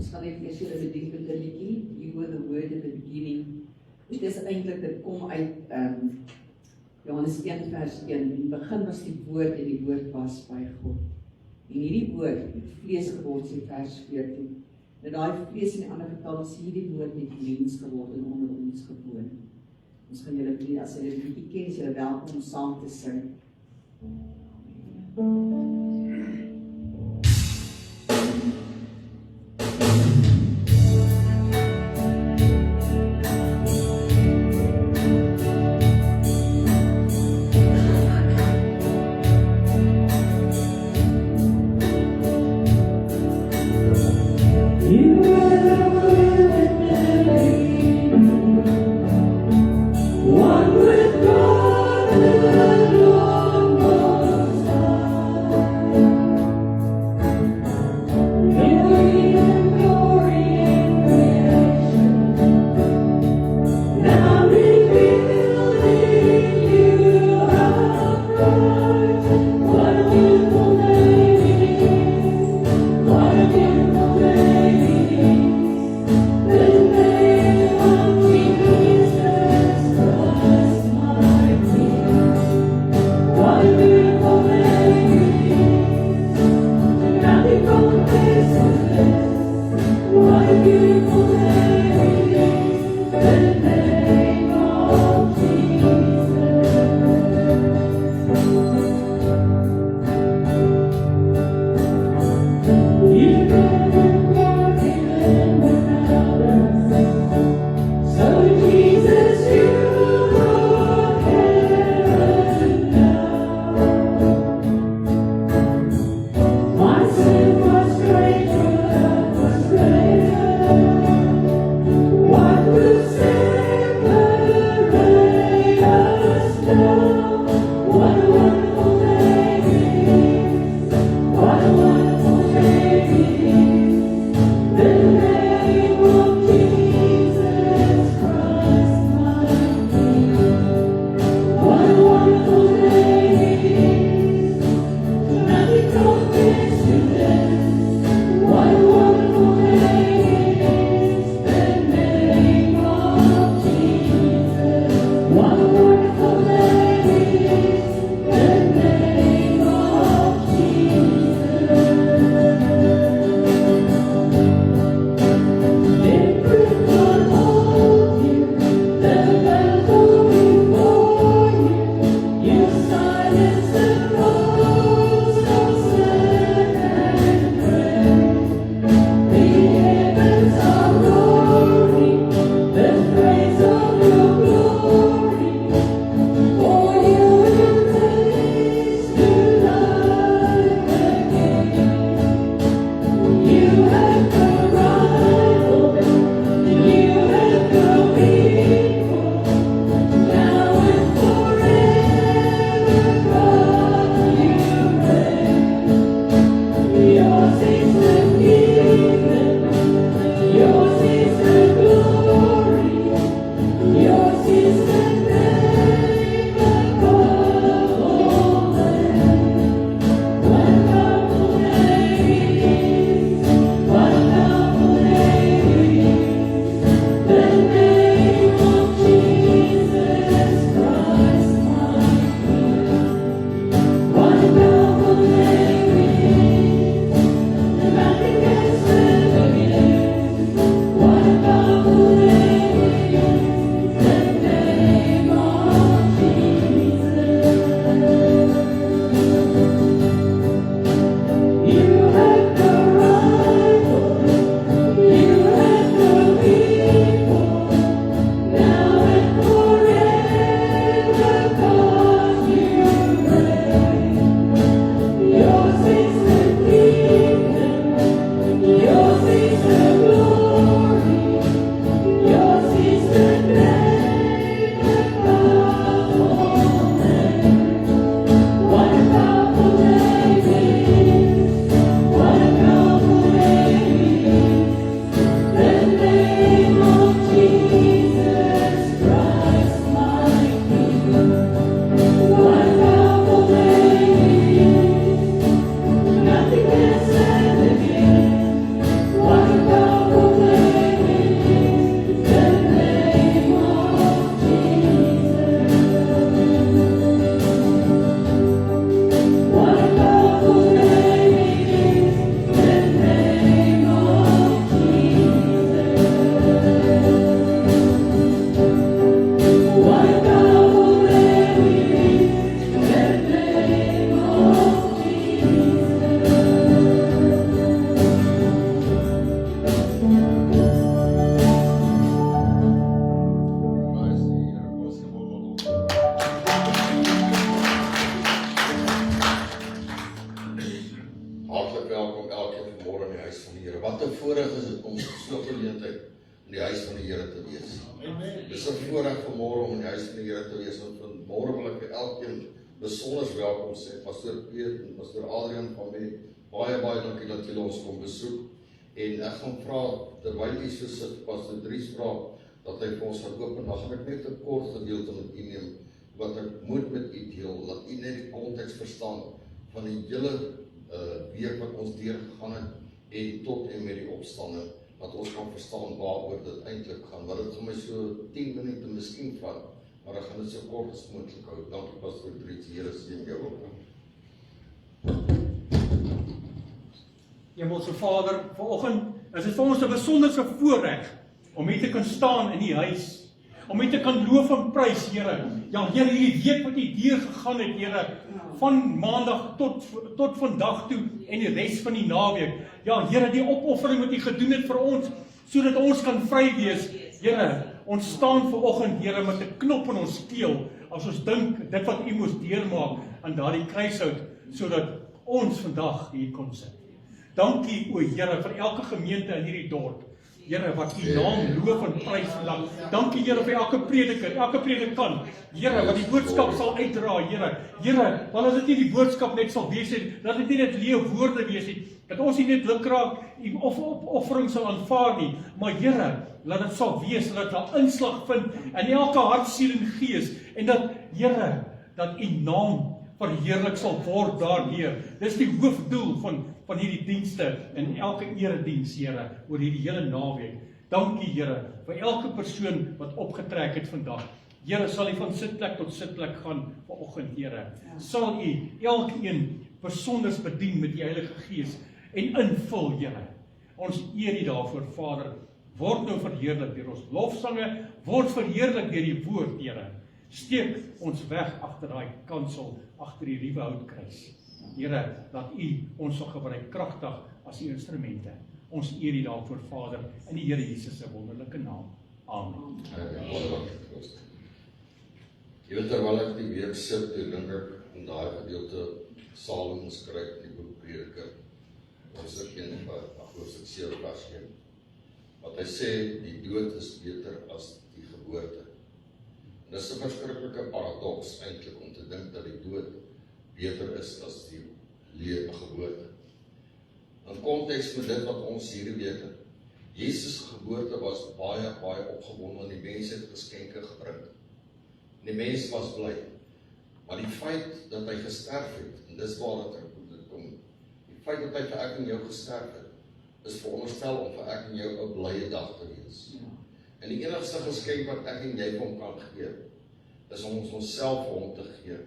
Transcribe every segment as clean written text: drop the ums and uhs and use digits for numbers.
Ons gaan net eers julle bedien met 'n liedjie. You were the word in the beginning. Dit is eintlik, dit kom uit Johannes 1 vers 1. In die begin was die woord en die woord was by God. En hierdie woord het vlees geword, sê vers 14. En daai vlees in die ander getal is hierdie woord met mens geword en onder ons gewoon. Ons gaan julle bid, as julle die liedjie ken, is julle welkom om saam te sing. One with God and Lord Most High. die huis van die Here te wees. Dis 'n voorreg vanmôre om in die huis van die Here te wees. En vanmôre wil ek vir elkeen besonders welkom sê. Pastoor Piet en Pastoor Adrian van my, baie dankie dat julle ons kom besoek. En ek gaan vra, terwyl u so sit, Pastoor Dries vra, dat hy vir ons gaan open, dan gaan ek net 'n kort gedeelte met u neem, wat ek moet met u deel, dat u net die konteks verstaan van die hele week wat ons deurgegaan het, en tot en met die opstanding, dat ons kan verstaan waaroor dit eintlik gaan, wat dit gaan my so 10 minute miskien vat, maar ek gaan dit so kort as moontlik hou. Dankie Pastoor Dries, die Here seën jou ook. Hemelse Vader, vanoggend is dit vir ons 'n besonderse voorreg om hier te kan staan in die huis, om hier te kan loof en prys, Here. Ja, Here, hierdie week wat U deur gegaan het, Here, van maandag tot vandag toe en die res van die naweek. Ja, Here, die opoffering wat U gedoen het vir ons, sodat ons kan vry wees. Here, ons staan vanoggend, Here, met 'n knop in ons keel, as ons dink dit wat U moes deurmaak aan daardie kruishout, sodat ons vandag hier kon sit. Dankie, o Here, vir elke gemeente in hierdie dorp. Here, wat U naam loof en prys vandag. Dankie, Here, vir elke prediker, elke predikant. Here, wat die boodskap sal uitdra, Here. Here, want as dit nie die boodskap net sal wees nie, dat dit nie net leë woorde wees nie, dat ons nie net lukraak of opoffering sal aanvaar nie, maar Here, laat dit sal wees, laat dit inslag vind in elke hart, siel en gees, en dat, Here, dat U naam verheerlik sal word daardeur. Dis die hoofdoel van hierdie dienste en elke erediens, Here, oor hierdie hele naweek. Dankie, Here, vir elke persoon wat opgetrek het vandag. Here, sal U van sitplek tot sitplek gaan vanoggend, Here. Sal U elkeen besonders bedien met die Heilige Gees en invul, Here. Ons eer U daarvoor, Vader. Word nou verheerlik deur ons lofsange, word verheerlik deur die woord, Here. Steek ons weg agter daai kansel, agter die ruwe houtkruis. Here, dat U ons sal gebruik kragtig as U instrumente. Ons eer U daarvoor, Vader, in die Here Jesus se wonderlike naam. Amen. Jy weet, terwyl ek die week sit, toe dink ek in daai gedeelte Salomon skryf in die boek Prediker, hoofstuk 1 hoofstuk 7 vers 1, wat hy sê, die dood is beter as die geboorte. En dis 'n verskriklike paradoks eintlik om te dink dat die dood beter is as die geboorte. In konteks met dit wat ons hierdie week het, Jesus se geboorte was baie opgewonde en die mense het geskenke gebring. Die mense was bly. Maar die feit dat hy gesterf het, en dis waar dit kom, die feit dat hy vir ek en jou gesterf het, is veronderstel om vir ek en jou 'n blye dag te wees. En die enigste geskenk wat ek en jy vir hom kan gee, is om ons onsself vir hom te gee.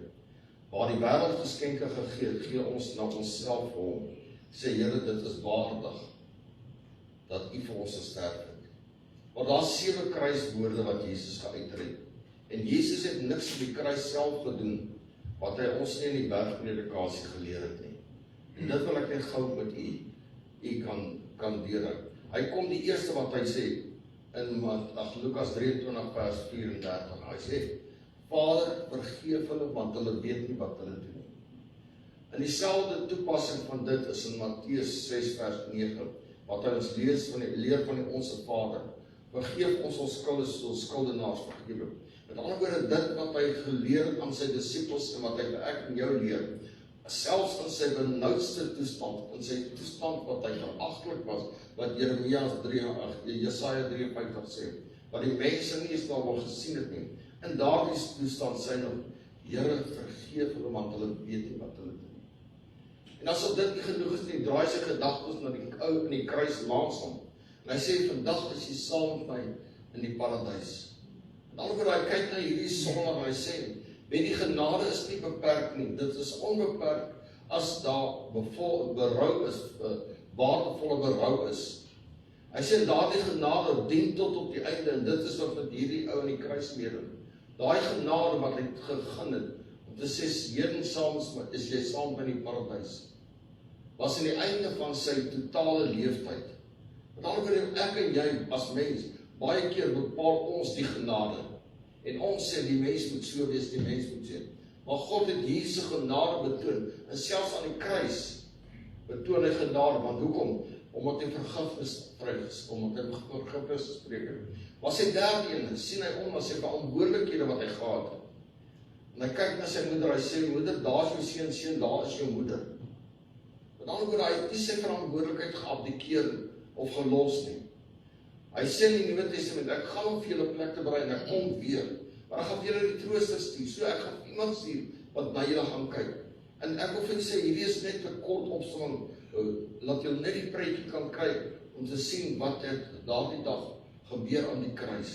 Waar die wêreld geskenke gegee het, gee ons na onsself vir hom. Sê, Here, dit is waardig dat U vir ons gesterf het. Maar daar's 7 kruiswoorde wat Jesus geuiter. En Jesus het niks op die kruis self gedoen, wat hy ons nie in die bergpredikasie geleer het nie. En dit wil ek net gou met u kan deel. Hy kom die eerste wat hy sê, in Lukas 23 vers 34, hy sê, Vader, vergeef hulle, want hulle weet nie wat hulle doen. In dieselfde toepassing van dit is in Matteus 6 vers 9, wat hy ons leer van die Onse Vader, vergeef ons skuldenaars vergewe. Met ander woorde, dit wat hy geleer het aan sy disippels en wat hy vir ek en jou leer, selfs in sy benoudste toestand, in sy toestand wat hy veragtelik was, wat Jesaja 53 sê, wat die mense nie eens daar wel gesien het nie. In daardie toestand sê hy nog, Here, vergeef hulle, want hulle weet nie wat hulle doen. En as dit nie genoeg is nie, draai sy gedagtes na die ou in die kruis langs hom. En hy sê, vandag is jy saam met my in die paradys. En dan word hy kyk na hierdie sondaar en hy sê, weet die genade is nie beperk nie, dit is onbeperk as daar berou is, waardevolle berou is. Hy sê, daardie genade dien tot op die einde, en dit is wat met hierdie ou in die kruis lewe. Daai genade wat hy gegee het, om te sê, hierin saam is jy saam in die paradys, was in die einde van sy totale leeftyd. Met ander woorde, ek en jy as mens, baie keer bepaal ons die genade. En ons sê, die mens moet so wees, die mens moet sê. Maar God het Jesus genade betoon, en selfs aan die kruis betoon hy genade, want hoekom? omdat hy vergifnis gespreek het. Maar sy derde een, sien hy om na sy verantwoordelikhede wat hy gehad het. En hy kyk na sy moeder, hy sê, moeder, daar is jou seun, daar is jou moeder. Met ander woorde, hy het nie sy verantwoordelikheid geabdikeer of gelos nie. Hy sê in die Nuwe Testament, ek gaan om vir julle plek te berei en ek kom weer. Maar ek gaan vir julle die trooster stuur, so ek gaan iemand stuur wat na julle gaan kyk. En ek wil vir julle sê, hierdie is net 'n kort opsomming, laat julle net die prentjie kan kyk, om te sien wat het daardie dag gebeur aan die kruis.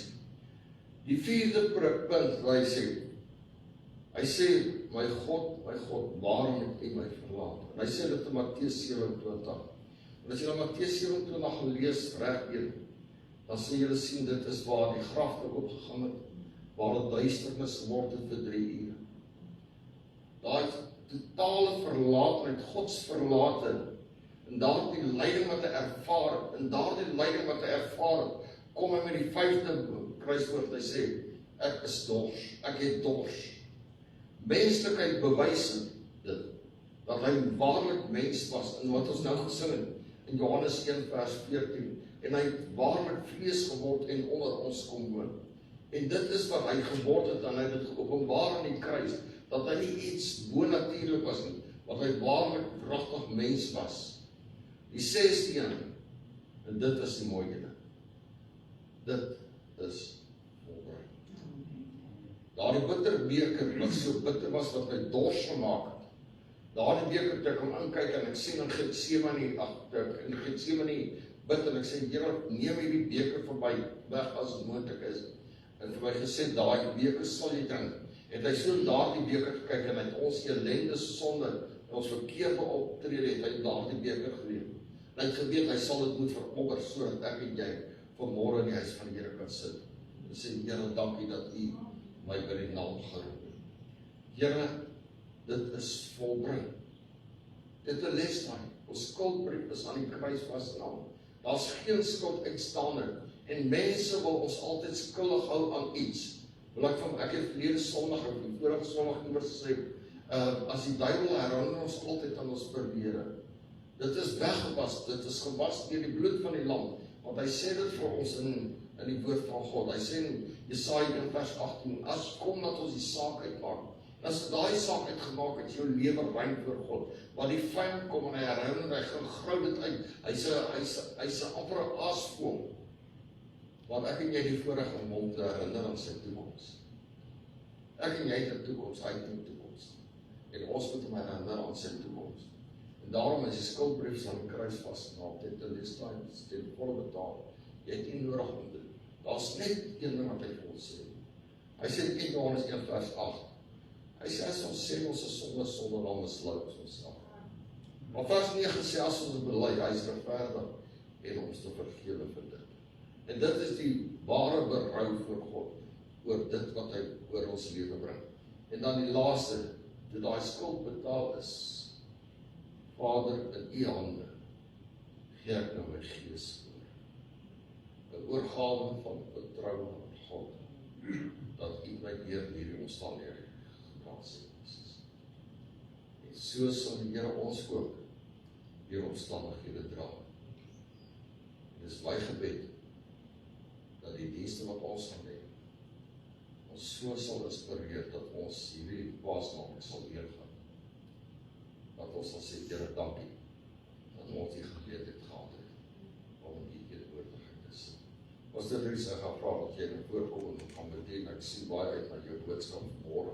Die vierde punt waar hy sê, my God, waarom het U my verlaat? En hy sê dit in Matteus 27. En as jy na Matteus 27 gelees regdeur, dan sê julle sien, dit is waar die grafte oopgegaan het, waar dit duisternis geword het vir 3 ure. Daai totale verlatenheid, Gods verlate, en daardie lyding wat hy ervaar het, kom hy met die 5de kruiswoord, hy sê, ek is dors, ek het dors. Menslikheid bewys dit, dat hy waarlik mens was, en wat ons nou gesing het, in Johannes 1 vers 14, en hy het waarlik vlees geword en onder ons kom woon. En dit is wat hy geword het, en hy het dit geopenbaar aan die kruis, dat hy nie iets bonatuurlik was nie, wat hy waarlik pragtig mens was. Die 6de een, en dit is die mooie ding. Dit is volbring. Daardie bitterbeker wat so bitter was, wat my dors gemaak het. Daardie beker toe ek hom inkyk en ek sien in Getsemane bid en ek sê, Here, neem hierdie beker verby, weg as het moontlik is. En vir my gesê, daai beker sal jy drink. Het hy so daardie beker gekyk en hy het ons ellende sonde en ons verkeerde optrede het hy daardie beker geneem. En hy het geweet, hy sal dit moet veroffer, sodat ek en jy vanmôre in die huis van die Here kan sit. En sê, Here, dankie dat U my by die naam geroep het. Here, dit is volbring. Dit is lesdaai. Ons skuldbrief is aan die kruis vasgenaam. Daar's geen skuld uitstaande. En mense wil ons altyd skuldig hou aan iets. Ek het verlede Sondag of die vorige Sondag iewers gesê, as die duiwel herinner ons altyd aan ons verlede. Dit is weggewas, dit is gewas deur die bloed van die lam. Want hy sê dit vir ons in die woord van God. Hy sê in Jesaja 1 vers 18, as kom dat ons die saak uitmaak. As daai saak uitgemaak het, jou lewe rein voor God. Want die vyand kom en hy herinner, hy gaan grou dit uit. Hy's 'n amper 'n aasvoël. Want ek en jy die voorreg om hom te herinner aan sy toekoms. Ek en jy het 'n toekoms, hy het 'n toekoms. En ons moet hom herinner aan sy toekoms. En daarom is die skuldbrief aan die kruis vasgenaam, dit is ten volle betaal. Jy het nie nodig om dit. Daar's net een ding wat hy vir ons sê. Hy sê in Johannes 1 vers 8. Hy sê as ons sê ons is sonde, dan mislei ons onsself. Maar vers 9 sê as ons bely, hy is regverdig en ons te vergewe vir dit. En dit is die ware berou voor God oor dit wat hy oor ons lewe bring. En dan die laaste, toe daai skuld betaal is, Vader, in U hande gee ek nou my gees oor. 'n oorgawe van vertroue aan God, dat U my deur hierdie omstandighede geplaas het. En so sal die Here ons ook deur omstandighede dra. Dit is my gebed dat die dienste wat ons gaan hê, ons so sal inspireer dat ons hierdie Paasnaweek sal deurgaan. Dat ons sal sê, Here, dankie dat ons die geleentheid gehad het om in die teenwoordigheid te sit. Ons dit is ek gaan vra dat jy nou voorkom en gaan bedien. Ek sien baie uit na jou boodskap vanmôre.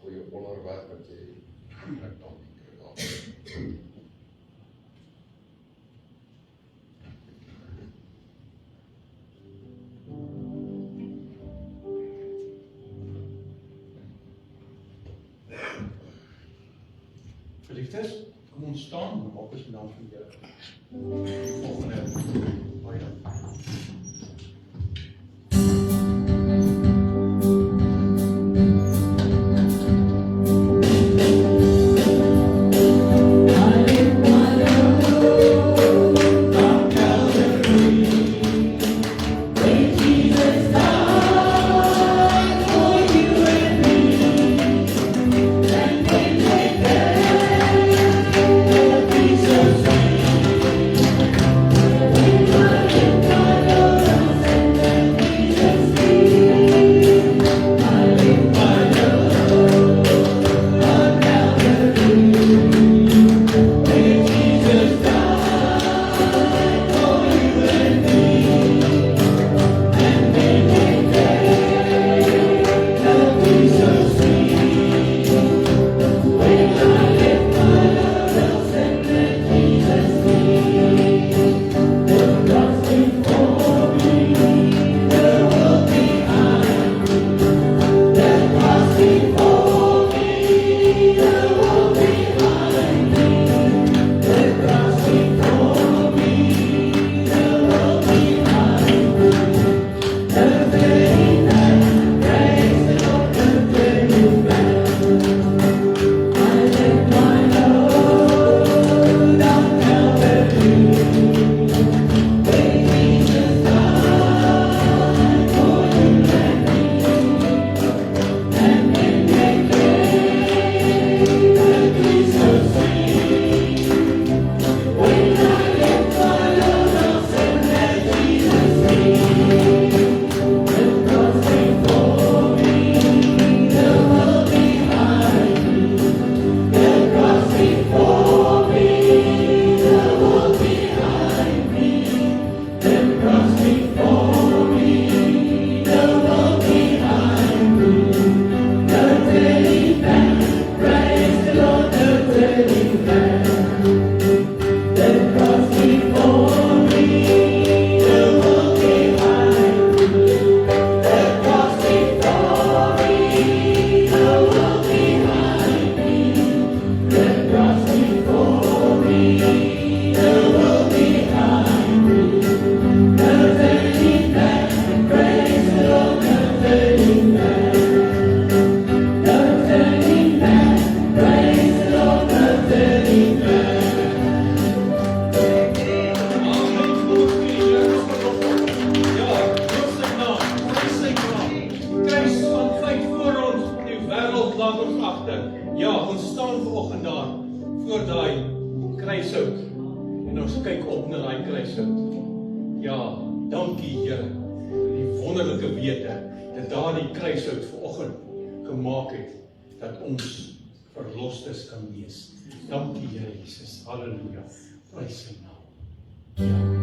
Goeie onderwerp wat jy ek dankie vir. Geliefdes, kom ons staan en maak ons naam van die Here. Volgende baie. Vader, ja, ons staan vanoggend daar voor daai kruishout en ons kyk op na daai kruishout. Ja, dankie Here vir die wonderlike wete dat daardie kruishout vanoggend gemaak het dat ons verlostes kan wees. Dankie Here Jesus. Halleluja. Prys sy naam. Ja.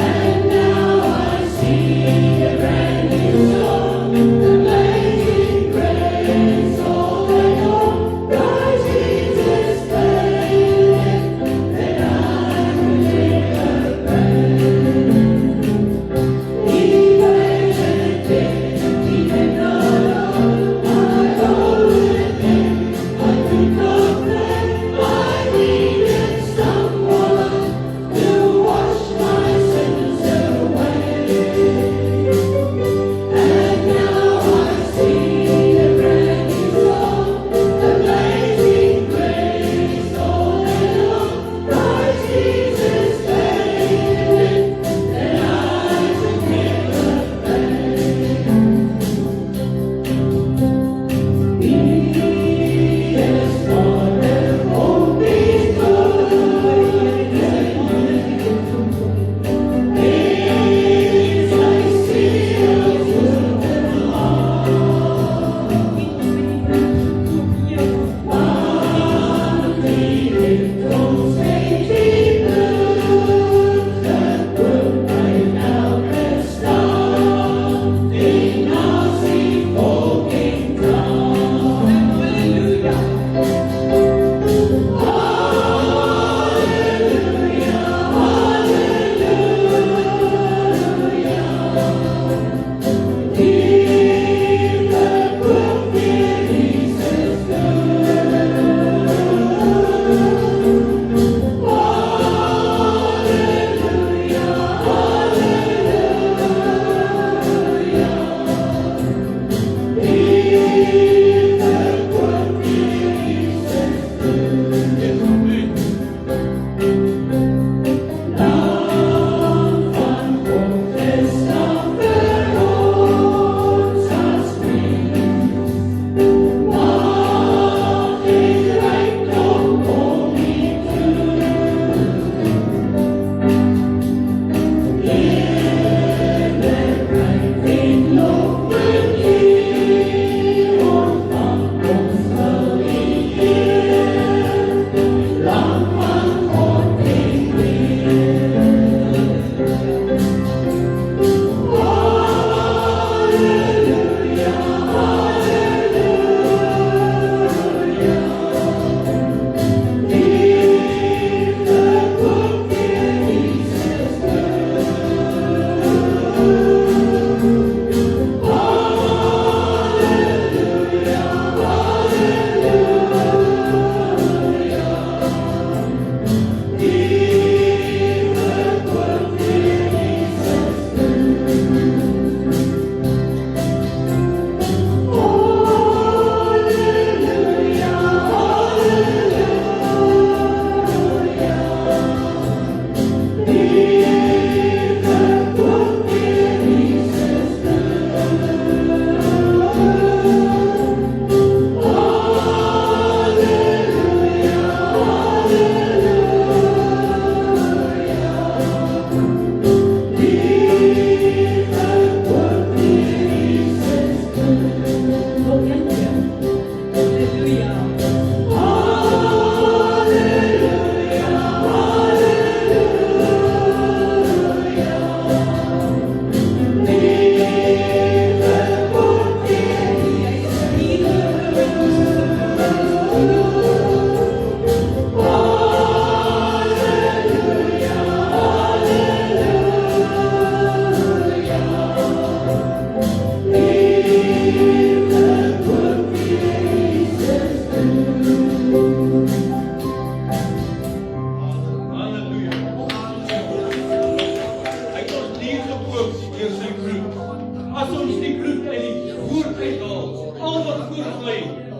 And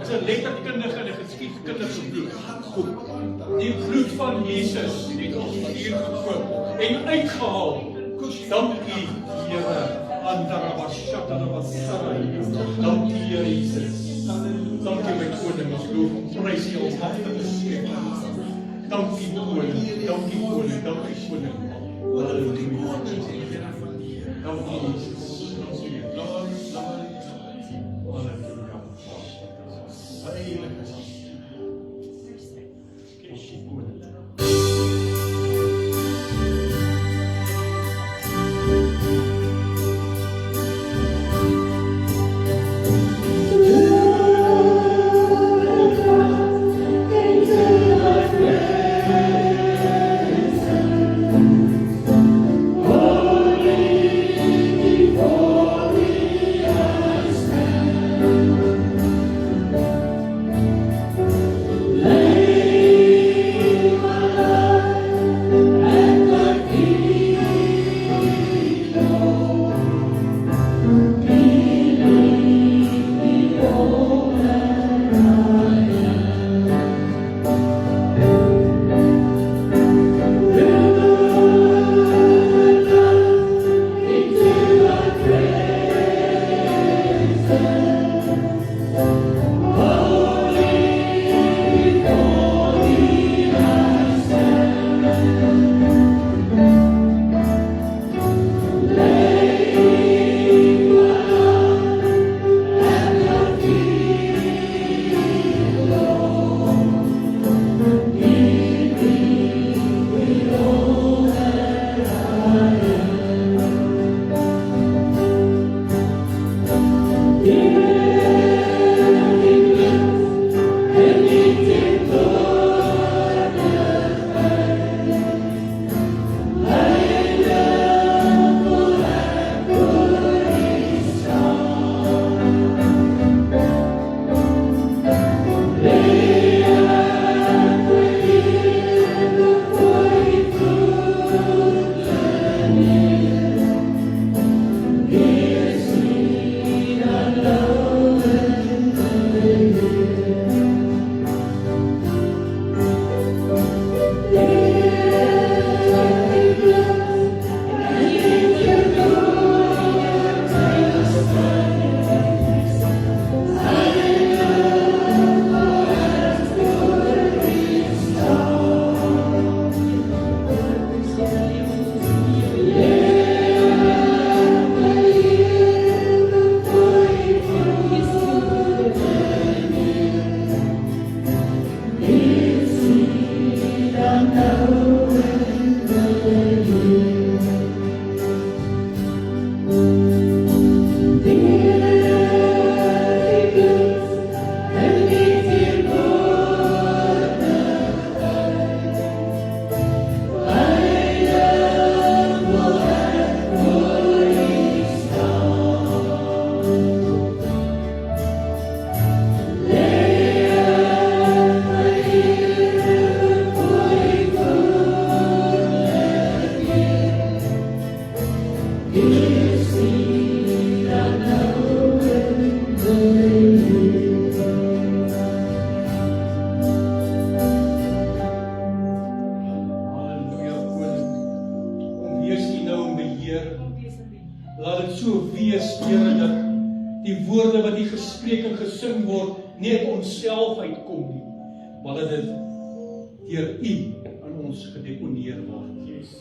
is 'n letterkundige en 'n geskiedkundige boek. Die bloed van Jesus het ons hier gekoop en uitgehaal. Dankie, Here. Dankie, Here Jesus. Dankie, my koning, ons loof, ons prys U, ons magtige Skepper. Dankie, koning, dankie, koning, dankie, koning. Halleluja. Dankie, Jesus. Dankie. Halleluja. Heilige is koning.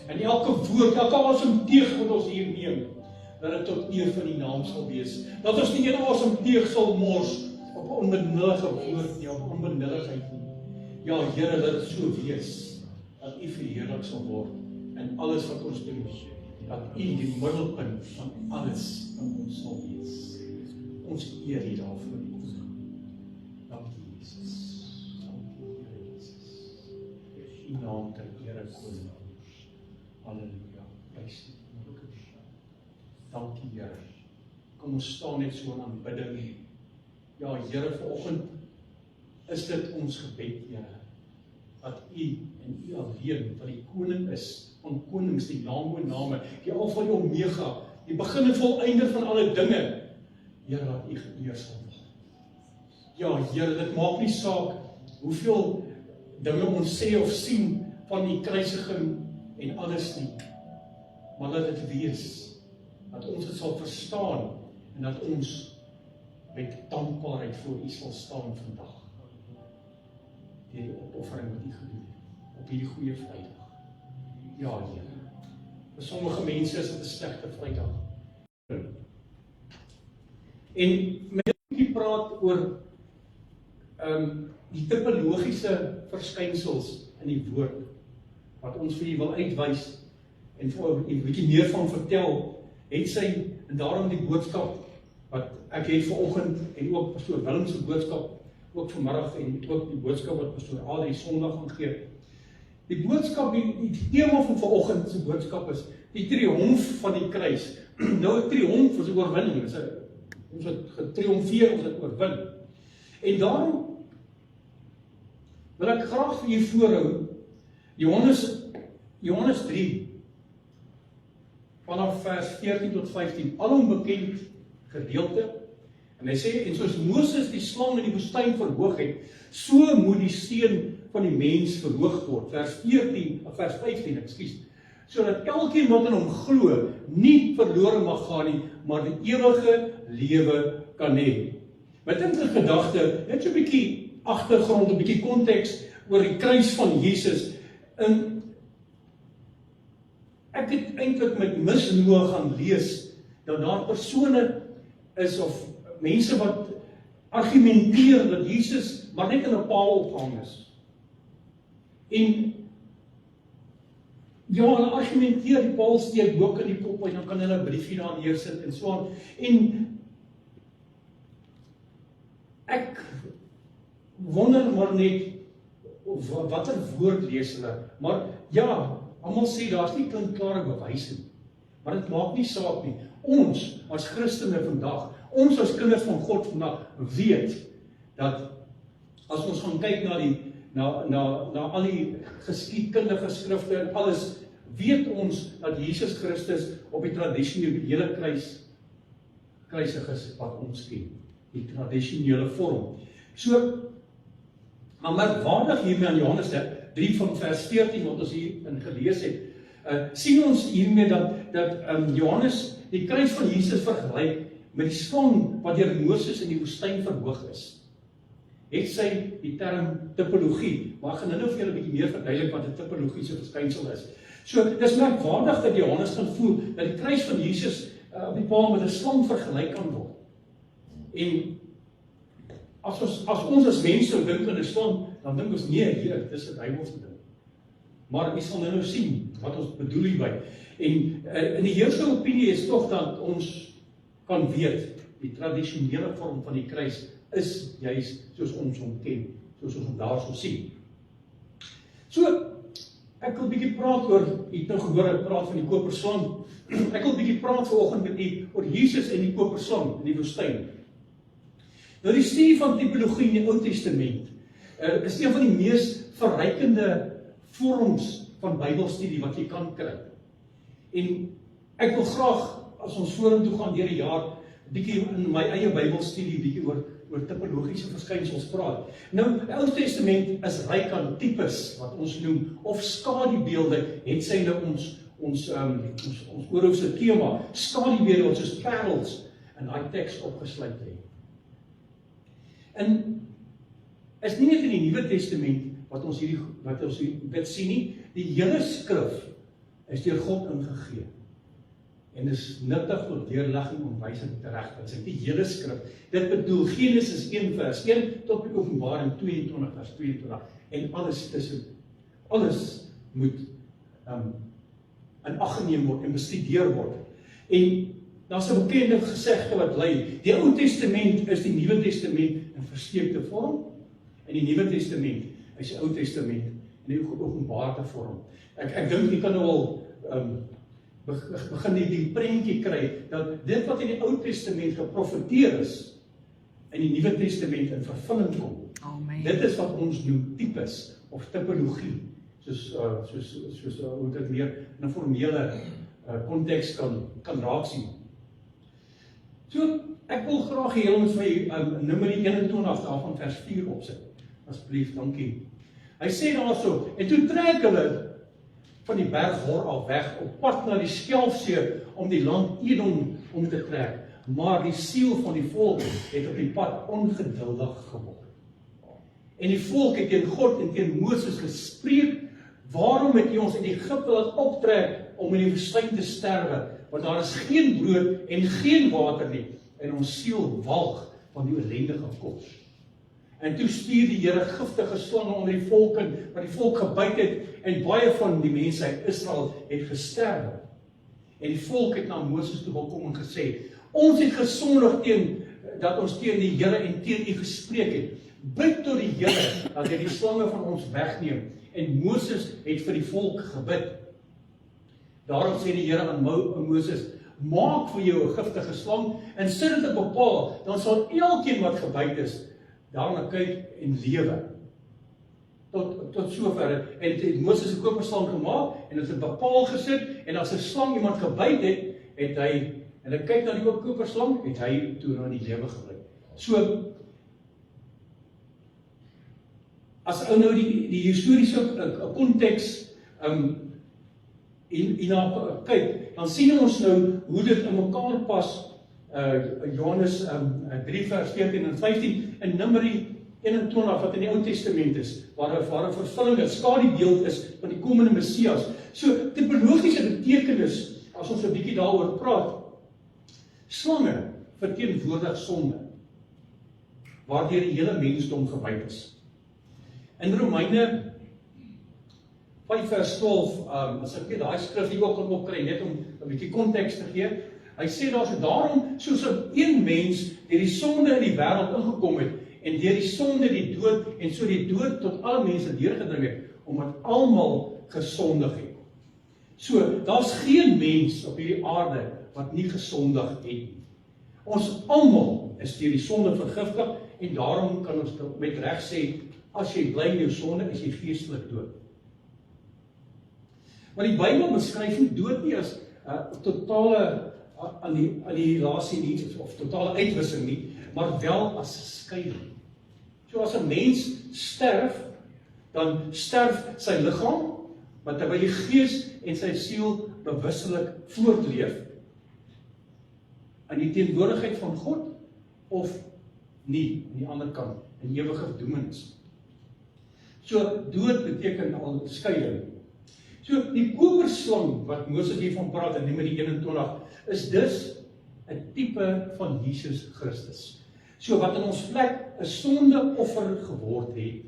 En elke woord, elke asemteug wat ons hier neem, dat dit tot eer van die naam sal wees. Dat ons nie een asemteug sal mors op onbenullige woord nie, op onbenulligheid nie. Ja, Here, dat dit so wees, dat U verheerlik sal word in alles wat ons doen, dat U die middelpunt van alles in ons sal wees. Ons eer U daarvoor. Dankie, Jesus. Dankie, Here Jesus. U naam ter ere koning. Halleluja, prys U. Dankie, Here. Kom ons staan net so in aanbidding. Ja, Here, vanoggend is dit ons gebed, Here, dat U en U alleen wat die koning is, van konings, die naam oor name, die Alfa en Omega, die begin en voleinde van alle dinge, Here, dat U geëer sal word. Ja, Here, dit maak nie saak hoeveel dinge ons sê of sien van die kruisiging en alles nie. Maar laat dit wees, dat ons dit sal verstaan, en dat ons met dankbaarheid voor U sal staan vandag. Deur die opoffering wat U gedoen het, op hierdie goeie Vrydag. Ja, Here. Vir sommige mense is dit 'n slegte Vrydag. En met dit praat oor die tipologiese verskynsels in die woord, wat ons vir U wil uitwys, en vir U 'n bietjie meer van vertel, het sy, en daarom die boodskap, wat ek het vanoggend, en ook pastoor Willem se boodskap, ook vanmiddag, en ook die boodskap wat pastoor Adrie Sondag gaan gee. Die boodskap, die tema van vanoggend se boodskap is, die triomf van die kruis. Nou, 'n triomf is 'n oorwinning, ons het getriomfeer, ons het oorwin. En daarom wil ek graag vir u voorhou, Johannes 3, vanaf vers 14 tot 15, alom bekend gedeelte, en hy sê, en soos Moses die slang in die woestyn verhoog het, so moet die seun van die mens verhoog word, vers 15, sodat elkeen wat in hom glo, nie verlore mag gaan nie, maar die ewige lewe kan hê. Met in die gedagte, net so 'n bietjie agtergrond, 'n bietjie konteks oor die kruis van Jesus. En ek het eintlik met misnoë gaan lees, dat daar persone is, of mense wat argumenteer dat Jesus maar net in 'n paal opgehang is. En ja, hulle argumenteer, die paal steek boek in die kop, en dan kan hulle 'n briefie daar neersit en so aan. En ek wonder maar net, watter woord lees hulle, maar ja, almal sê daar's nie klinkklare bewyse nie, maar dit maak nie saak nie. Ons as Christene vandag, ons as kinders van God vandag, weet dat as ons gaan kyk na al die geskiedkundige skrifte en alles, weet ons dat Jesus Christus op die tradisionele kruisig is wat ons ken, die tradisionele vorm. So, maar merkwaardig hiermee aan Johannes 3 van vers 14 wat ons hierin gelees het, sien ons hiermee dat Johannes die kruis van Jesus vergelyk met die slang wat deur Moses in die woestyn verhoog is. Het sy die term tipologie, maar ek gaan nou vir julle 'n bietjie meer verduidelik wat 'n tipologiese verskynsel is. So, dis merkwaardig dat Johannes kan voel dat die kruis van Jesus op die paal met 'n slang vergelyk kan word. En as ons as mense dink aan 'n slang, dan dink ons nee, hier, dis 'n Bybelse ding. Maar jy sal nou sien wat ons bedoel hierby. En in die heersende opinie is tog dat ons kan weet, die tradisionele vorm van die kruis is juis soos ons hom ken, soos ons hom daar sal sien. So, ek wil bietjie praat oor, jy het nou gehoor ek praat van die koperslang. Ek wil bietjie praat vanoggend met u oor Jesus en die koperslang in die woestyn. Nou die studie van tipologie in die Ou Testament is een van die mees verrykende vorms van Bybelstudie wat jy kan kry. En ek wil graag, as ons vorentoe gaan deur die jaar, bietjie in my eie Bybelstudie bietjie oor tipologiese verskynsels praat. Nou, die Ou Testament is ryk aan tipes wat ons noem, of skadubeelde, het sy nou ons oorhoofse tema, skadubeelde wat soos parels in daai teks opgesluit het. En is nie net in die Nuwe Testament wat ons dit sien nie, die hele skrif is deur God ingegee. En is nuttig tot deurlegging en wysing terecht. Dit is die hele skrif. Dit bedoel Genesis 1 vers 1 tot die Openbaring 22 vers 22. En alles tussen, alles moet in ag geneem word en bestudeer word. En daar's 'n bekende gesegde wat lui, die Ou Testament is die Nuwe Testament in versteekte vorm, en die Nuwe Testament is die Ou Testament in die geopenbaarde vorm. Ek dink jy kan nou al begin die prentjie kry, dat dit wat in die Ou Testament geprofeteer is, in die Nuwe Testament in vervulling kom. Amen. Dit is wat ons noem tipes, of tipologie, soos hoe dit meer in 'n formele konteks kan raak sien. So, Ek wil graag hê julle moet vir Numeri 21 daarvan vers 4 opsit. Asseblief, dankie. Hy sê daarso, en toe trek hulle van die berg Hor af weg op pad na die Skelfsee om die land Edom om te trek. Maar die siel van die volk het op die pad ongeduldig geword. En die volk het teen God en teen Moses gespreek, waarom het jy ons in Egipte laat optrek om in die woestyn te sterwe, want daar is geen brood en geen water nie, en ons siel walg van die ellendige kos. En toe stuur die Here giftige slange onder die volk in, wat die volk gebyt het, en baie van die mense uit Israel het gesterwe. En die volk het na Moses toe gekom en gesê, ons het gesondig dat ons teen die Here en teen U gespreek het. Bid tot die Here dat hy die slange van ons wegneem. En Moses het vir die volk gebid. Daarom sê die Here aan Moses, maak vir jou 'n giftige slang en sit dit op 'n paal, dan sal elkeen wat gebyt is daarna kyk en lewe. Tot sover. En het Moses 'n koperslang gemaak en dit 'n paal gesit, en as 'n slang iemand gebyt het hy, en hy kyk na die koperslang, het hy toe na die lewe gebring. So, as ou nou die historiese konteks hierna kyk, dan sien ons nou hoe dit in mekaar pas, Johannes 3 vers 14 en 15, en Numeri 21 wat in die Ou Testament is, waar 'n vervulling, 'n skadubeeld is van die komende Messias. So, tipologiese betekenis, as ons 'n bietjie daaroor praat, slange verteenwoordig sonde, waardeur die hele mensdom gebyt is. In Romeine 5 vers 12, as ek daai skrif hier ook kan opkry, net om 'n bietjie konteks te gee, hy sê daar so, daarom soos een mens deur die sonde in die wêreld ingekom het, en deur die sonde die dood, en so die dood tot alle mense deurgedring het, omdat almal gesondig het. So, daar's geen mens op hierdie aarde wat nie gesondig het nie. Ons almal is deur die sonde vergiftig, en daarom kan ons met reg sê, as jy bly in jou sonde, is jy geestelik dood. Maar die Bybel beskryf nie dood nie as totale annihilasie nie, of totale uitwissing nie, maar wel as skeiding. So as 'n mens sterf, dan sterf sy liggaam, maar terwyl die gees en sy siel bewusselik voortleef, in die teenwoordigheid van God, of nie, aan die ander kant, in ewige verdoemenis. So, dood beteken al skeiding. So, die koperslang wat Moses hiervan praat in Numeri 21, is dus 'n tipe van Jesus Christus. So, wat in ons plek 'n sondeoffer geword het.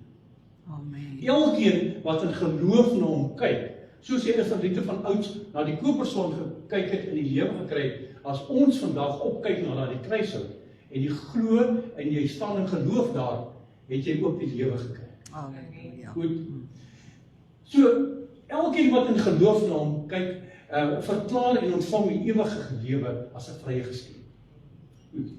Amen. Elkeen wat in geloof na hom kyk, soos die Israeliete van ouds na die koperslang gekyk het en die lewe gekry het, as ons vandag opkyk na die kruishout, en jy glo en jy staan in geloof daar, het jy ook die lewe gekry. Amen. Goed. So, elkeen wat in geloof na hom kyk, verklaar en ontvang die ewige lewe as 'n vrye geskenk. Goed.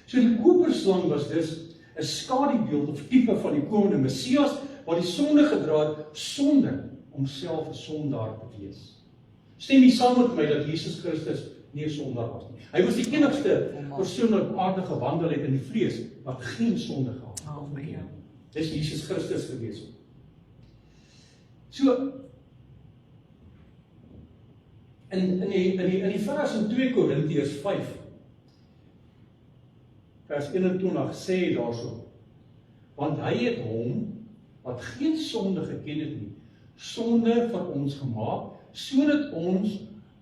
So die koperslang was dus 'n skadubeeld of tipe van die komende Messias, wat die sonde gedra het sonder om self 'n sondaar te wees. Stem jy saam met my dat Jesus Christus nie 'n sondaar was nie? Hy was die enigste persoon wat op aarde gewandel het in die vlees, wat geen sonde gehad het. Amen. Dis Jesus Christus gewees. So, in die vers in 2 Korintiërs 5, vers 21 sê daarso, want hy het hom, wat geen sonde geken het nie, sonde vir ons gemaak, sodat ons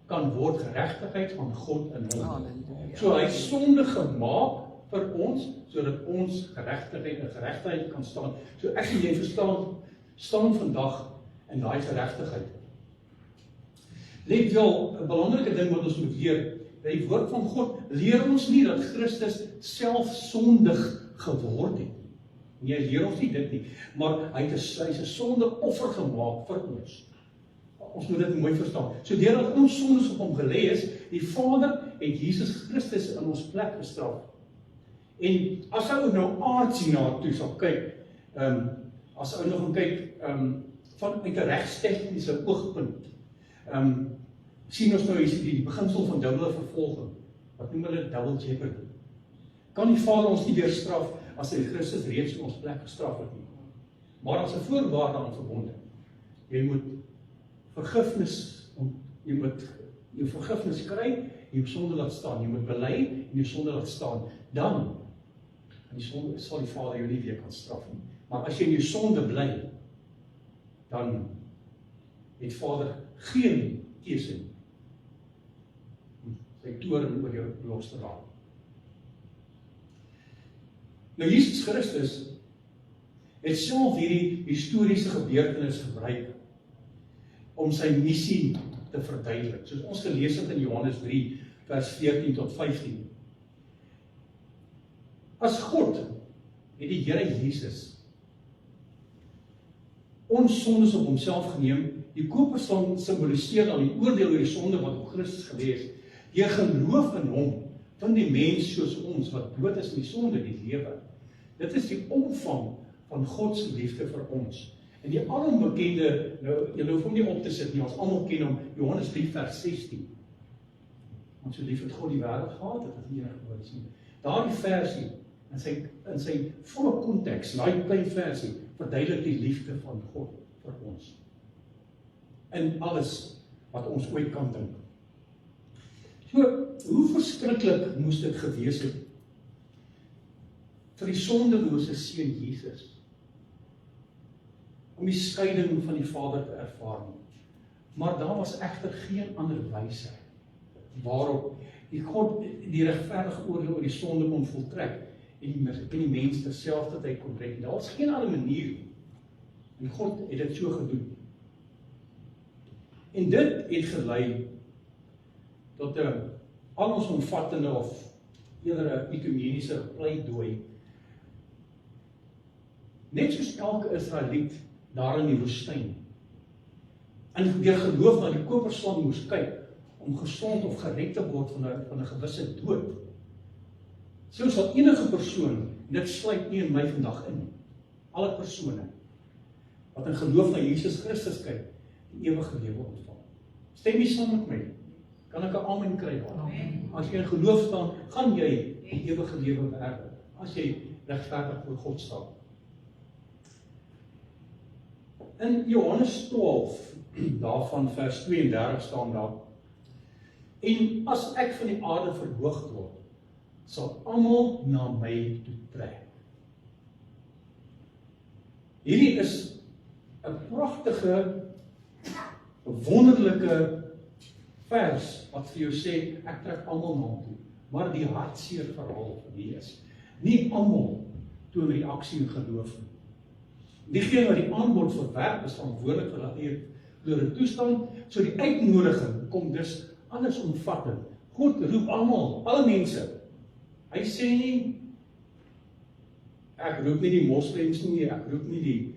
kan word geregtigheid van God in hom. Halleluja. So hy het sonde gemaak vir ons, sodat ons geregtigheid kan staan. So ek en jy staan vandag in daai geregtigheid. Let wel, 'n belangrike ding wat ons moet leer, dat die woord van God leer ons nie dat Christus self sondig geword het. Nee, hy leer ons nie dit nie, maar hy is 'n sondeoffer gemaak vir ons. Ons moet dit mooi verstaan. So deurdat ons sondes op hom gelê is, die Vader het Jesus Christus in ons plek gestraf. En as ou nou aardsie na toe sal kyk, as ou nog gaan kyk, vanuit 'n regstegniese oogpunt, sien ons nou die beginsel van dubbele vervolging. Wat noem hulle double jeopardy? kan die Vader ons nie weer straf as hy Christus reeds in ons plek gestraf het nie. Maar as 'n voorwaarde aan verbonde. Jy moet jy moet jou vergifnis kry, jou sonde laat staan, jy moet bely en jou sonde laat staan, dan sal die Vader jou nie weer kan straf nie. Maar as jy in jou sonde bly, dan het Vader geen keuse nie. Sy toorn oor jou los te raak. Nou Jesus Christus het self hierdie historiese gebeurtenis gebruik om sy missie te verduidelik. Soos ons gelees het in Johannes 3 vers 14 tot 15. As God het die Here Jesus ons sondes op homself geneem. Die koperstang simboliseer dan die oordeel oor die sonde wat op Christus gelê is. Deur geloof in hom vind die mens soos ons wat dood is in die sonde die lewe. Dit is die omvang van God se liefde vir ons. En die alombekende, nou julle hoef hom nie op te sit nie, ons almal ken hom, Johannes 3 vers 16. Want so lief het God die wêreld gehad, dat hy enige gebore is. Daardie versie in sy volle konteks, daai klein versie verduidelik die liefde van God vir ons. In alles wat ons ooit kan dink. So, hoe verskriklik moes dit gewees het vir die sondelose seun Jesus om die skeiding van die Vader te ervaar. Maar daar was egter geen ander wyse waarop die God die regverdige oordeel oor die sonde kon voltrek en die mens terselfdertyd kon red. Daar was geen ander manier nie. En God het dit so gedoen. En dit het gelei tot 'n allesomvattende of eerder 'n ekumeniese pleidooi. Net soos elke Israeliet daar in die woestyn en deur geloof na die koperslang moes kyk om gesond of gered te word van 'n gewisse dood. So sal enige persoon, en dit sluit nie in my vandag in, alle persone wat in geloof na Jesus Christus kyk, die ewige lewe ontvang. Stem jy saam met my? Kan ek 'n amen kry daar? As jy in geloof staan, gaan jy die ewige lewe beerwe, as jy regverdig voor God staan. In Johannes 12, daarvan vers 32 staan daar, en as ek van die aarde verhoog word, sal almal na my toe trek. Hierdie is 'n pragtige, wonderlike vers wat vir jou sê, ek trek almal na hom toe. Maar die hartseer verhaal van hier is, nie almal toon reaksie en geloof nie. Diegene wat die aanbod verwerp is verantwoordelik vir dat hier verlore toestand, so die uitnodiging kom dus allesomvattend. God roep almal, alle mense. Hy sê nie, ek roep nie die moslems nie, ek roep nie die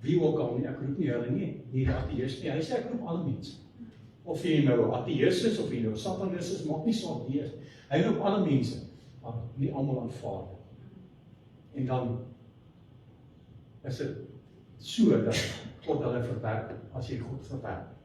wie ook al nie, ek roep nie hulle nie, die ateïs nie, hy sê ek roep alle mense. Of jy nou ateïs is, of jy nou satanist is, maak nie saak wie is. Hy roep alle mense, maar nie almal aanvaar. En dan is dit so dat God hulle verwerp, as jy God verwerp.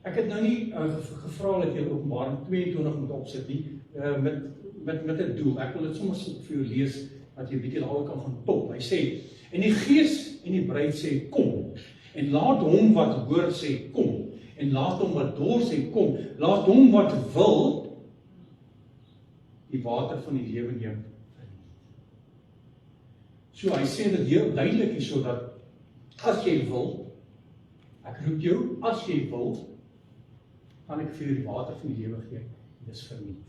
Ek het nou nie gevra dat jy Openbaring 22 moet opsit nie, met 'n doel. Ek wil dit soms vir jou lees, dat jy bietjie daaroor kan gaan top. Hy sê, en die gees en die bruid sê, kom, en laat hom wat hoor sê, kom, en laat hom wat dors sê, kom, laat hom wat wil, die water van die lewe neem. So hy sê dit heel duidelik is so dat, as jy wil, ek roep jou, as jy wil, gaan ek vir jou die water van die lewe gee, dit is verniet.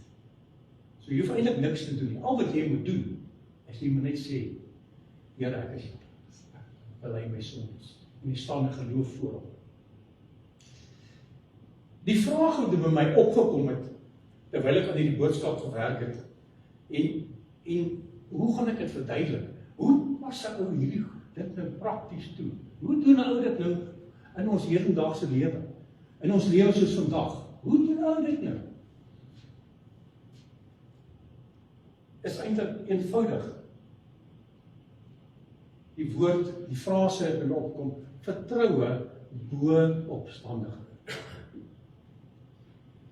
So jy hoef eintlik niks te doen nie. Al wat jy moet doen, is jy moet net sê, Here, ek bely my sondes, en jy staan in geloof voor hom. Die vraag wat by my opgekom het, terwyl ek aan hierdie boodskap gewerk het, en hoe gaan ek dit verduidelik? Hoe pas ek ou dit nou prakties toe? Hoe doen ou dit nou in ons hedendaagse lewe? In ons lewe soos vandag? Hoe doen ou dit nou? Is eintlik eenvoudig. Die woord, die frase het by opkom, vertroue bo opstandigheid.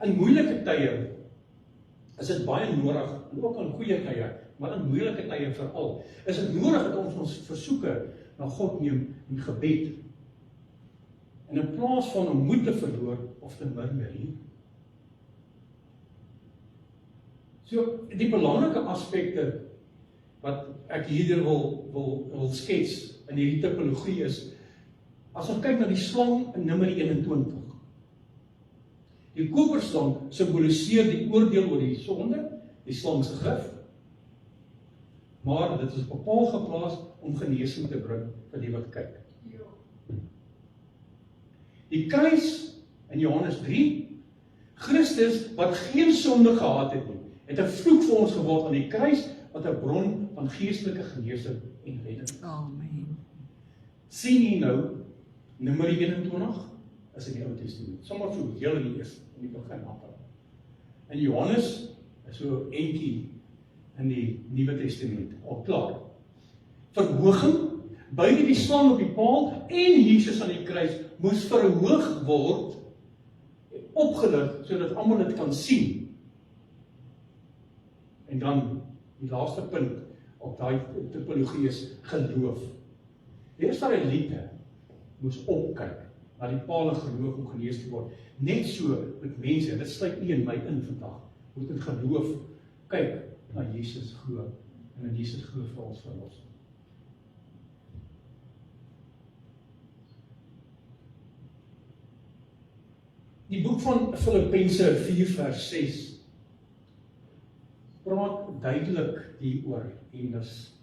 In moeilike tye is dit baie nodig, en ook in goeie tye, maar in moeilike tye veral, is dit nodig dat ons versoeke na God neem in gebed. En in plaas van om moed te verloor of te murmuur. So, die belangrike aspekte wat ek hier wil skets in hierdie tipologie is, as ons kyk na die slang in Numeri 21. Die koperslang simboliseer die oordeel oor die sonde, die slang se gif, maar dit is op 'n paal geplaas om genesing te bring vir die wat kyk. Die kruis in Johannes 3, Christus wat geen sonde gehad het nie, het 'n vloek vir ons geword aan die kruis, wat 'n bron van geestelike genesing en redding is. Amen. Sien jy nou, Numeri 21 is in die Ou Testament, sommer so heel in die eerste, in die begin amper. En Johannes is so entjie in die Nuwe Testament, al klaar. Verhooging, beide die slang op die paal en Jesus aan die kruis moes verhoog word, opgelig, sodat almal dit kan sien. En dan die laaste punt op daai tipologie is geloof. Die Israeliete moes opkyk na die paal en geloof om genees te word. Net so met mense, dit sluit nie in my in vandag, moet in geloof kyk na Jesus glo en in Jesus glo vir ons verlossing. Die boek van Filippense 4 vers 6 praat duidelik hieroor en dis